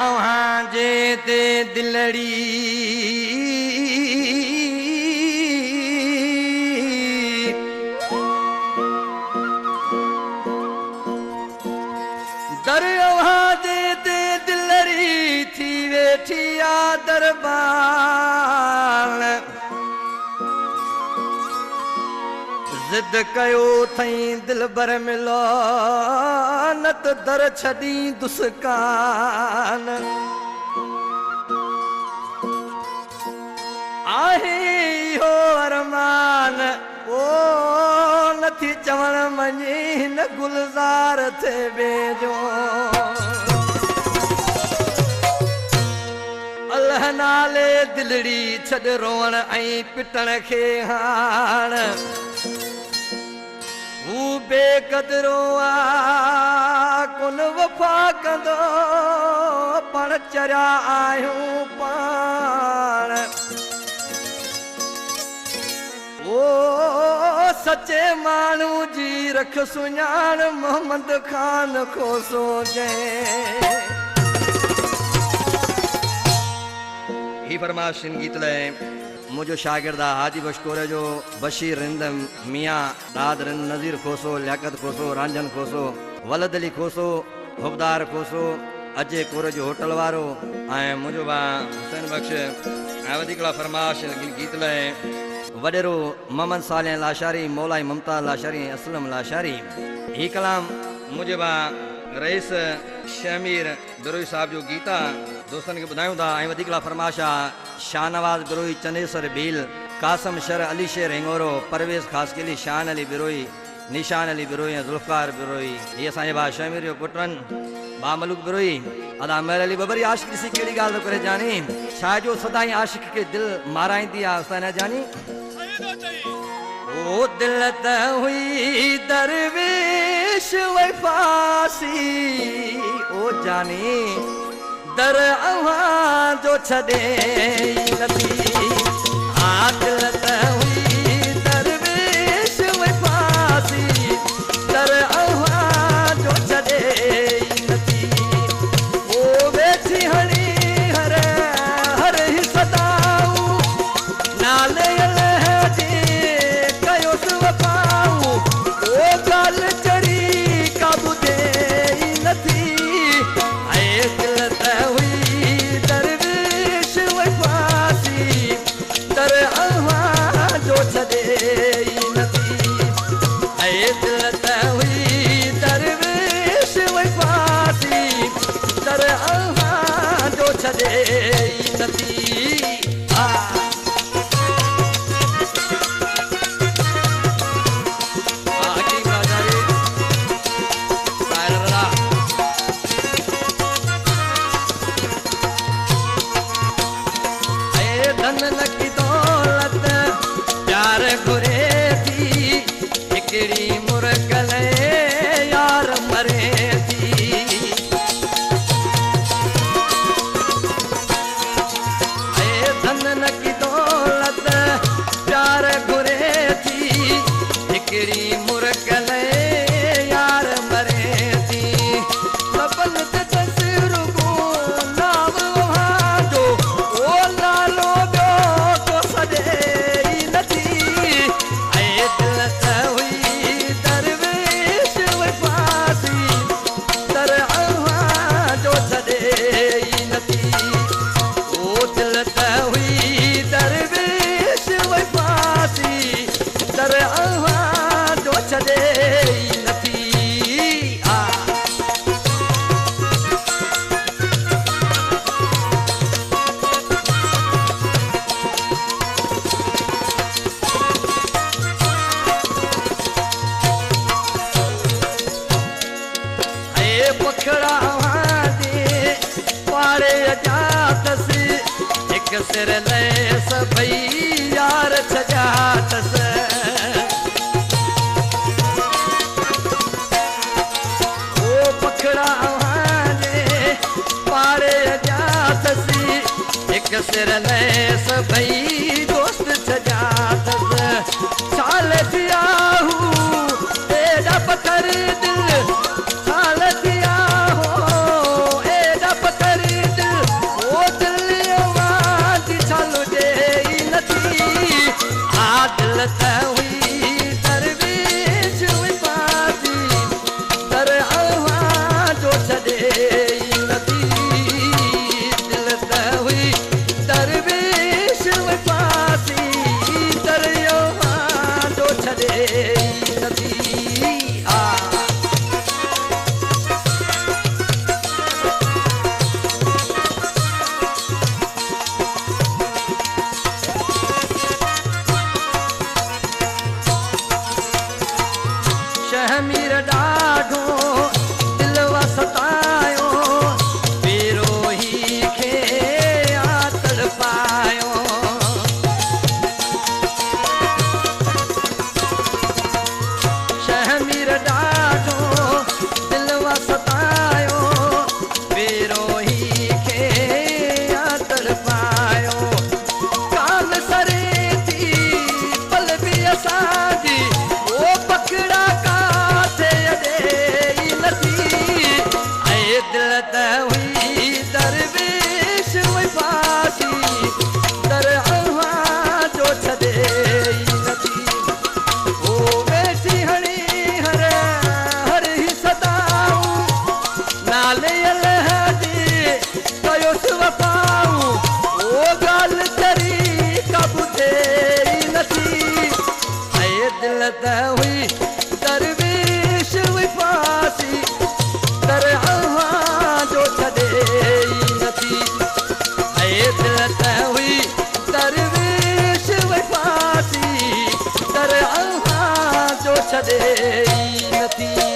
अव्हां जे ते दिलड़ी दर अव्हां जे ते दिलड़ी थी वेठी आ दरबार जिद कयो थई दिल बर मिलो न त दर छड़ी दुस्कान आहे हो अरमान ओ नथी चवण मञी न गुलज़ार थे बेजो अल्लाह नाले दिलड़ी छड़ रोवण ऐं पिटण खे हाण हू बेकदरो आ कुन वफ़ा कंदो पण चरिया आहियूं पाण ओ सचे माण्हू जी रख सुञाण मोहम्मद खान खोसो जंहिं ही फरमाशिन गीत लाइ मुझो शागिर्द हाजी बशकोर जो बशीर रिंदम मियाँ दाद रिंद नज़ीर खोसो लियाकत खोसो रांझन खोसो वलद अली खोसो हुबदार खोसो अजय कोर जो होटल वारो ऐं मुझो बा हुसैन बख्श ऐं वधीकड़ा फरमाश गीत लाइ वडेरो मोहम्मद साले लाशारी मौलाई ममता लाशारी असलम लाशारी ही कलाम मुझे बा रईस शमीर बिरोई साहब जो गीता दोस्तन के बुधायूं था ऐं वधीकड़ा फरमाशा शाहनवाज बिरोई चंदेसर भील कासम शर अली शेर हिंगोरो परवेज खासकेली शान अली बिरोई निशान अली बिरोई जुल्फकार बिरोई ये असांजे भाउ शमीर जो पुटन बा मलूक बिरोई अदा मेर अली बबरी आशिक ॾिसी कहिड़ी ॻाल्हि थो करे जानी छा जो सदाई आशिक खे दिलि माराईंदी आहे उस्ताद न जानी ओ दिल त हुई दरवेश वफ़ासी ओ जानी दर अव्हां जो छॾे नथी आ दिल त हुई दरवेश वफ़ासी दर अव्हां जो छॾे नथी ओ वेठी हणी हर हर ही सदाऊं नाले अल्लाह जे कयोसि वफ़ाऊं ओ ॻाल्हि चढ़ी का ॿुधे नथी ऐं दिल त हुई दरवेश वफ़ासी दर अव्हां जो छॾे नथी ऐं दिल त हुई दरवेश वफ़ासी दर अव्हां जो छॾे नथी सिर ले सभई यार छजातस ओ पखड़ा वाले पारे जातसी एक सिर ले सभई दोस्त छजातस साल दिया हूँ तेरा पत्थर दिल साल दिया हो एदा पत्थर दिल त हुई दरवेश वफ़ासी दर अव्हां जो छॾे नथी दिल त हुई दरवेश वफ़ासी दर अव्हां जो छॾे नथी शहमीर ॾाढो दिल वसतायो विरोही खे आतड़ पायो शहमीर ॾाढो दिल वसतायो विरोही खे आतड़ पायो कान सरे थी पल बि असांजी ओ पकड़ा दिल त हुई दरवेश वफ़ासी दर अव्हां जो छॾे नथी ओ वेठी हणी हर हर ही सदाऊं नाले अल्लाह जी कयोसि वफ़ाऊं ओ ॻाल्हि तरी का ॿुधे नथी दिल त हुई दरवेश वफ़ासी दर अव्हां जो छॾे नथी दिल त हुई दरवेश वफ़ासी दर अव्हां जो छॾे नथी